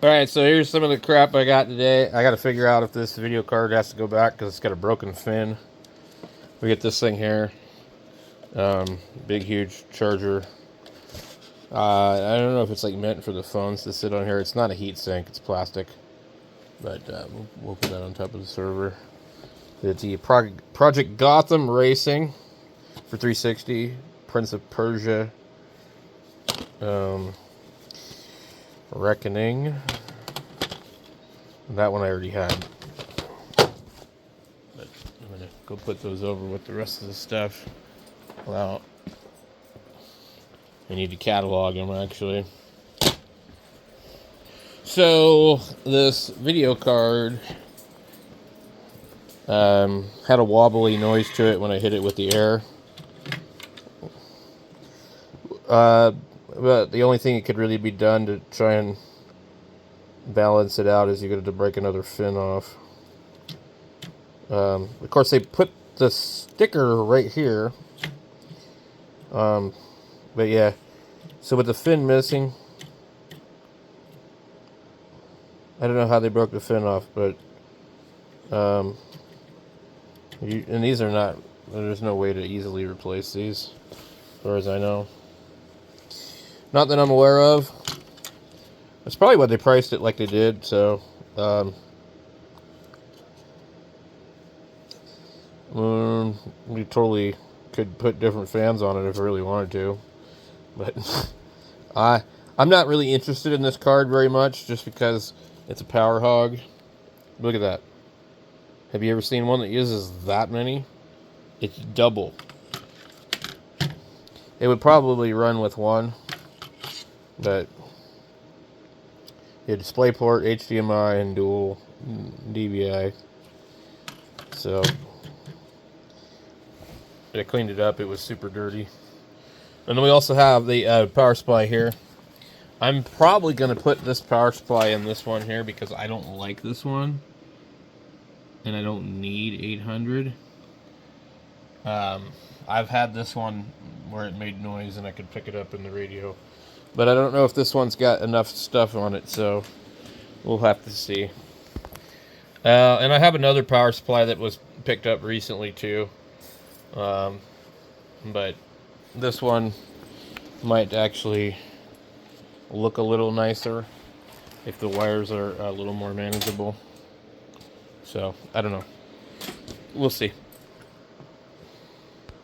Alright, so here's some of the crap I got today. I gotta figure out if this video card has to go back because it's got a broken fin. We get this thing here. Big, huge charger. I don't know if it's like meant for the phones to sit on here. It's not a heat sink, it's plastic. But we'll put that on top of the server. It's the Project Gotham Racing for 360. Prince of Persia. Reckoning. That one I already had. But I'm going to go put those over with the rest of the stuff. Well, I need to catalog them actually. So this video card had a wobbly noise to it when I hit it with the air. But the only thing that could really be done to try and balance it out is you're going to break another fin off. Of course, they put the sticker right here. But yeah, so with the fin missing, I don't know how they broke the fin off, but and these are not. There's no way to easily replace these, as far as I know. Not that I'm aware of. That's probably why they priced it like they did. So, we totally could put different fans on it if I really wanted to. But I'm not really interested in this card very much, just because it's a power hog. Look at that. Have you ever seen one that uses that many? It's double. It would probably run with one, but yeah, DisplayPort, HDMI, and dual DVI. So I cleaned it up. It was super dirty. And then we also have the power supply here. I'm probably going to put this power supply in this one here because I don't like this one. And I don't need 800. I've had this one where it made noise and I could pick it up in the radio. But I don't know if this one's got enough stuff on it, so we'll have to see. And I have another power supply that was picked up recently too. But this one might actually look a little nicer if the wires are a little more manageable. So, I don't know. We'll see.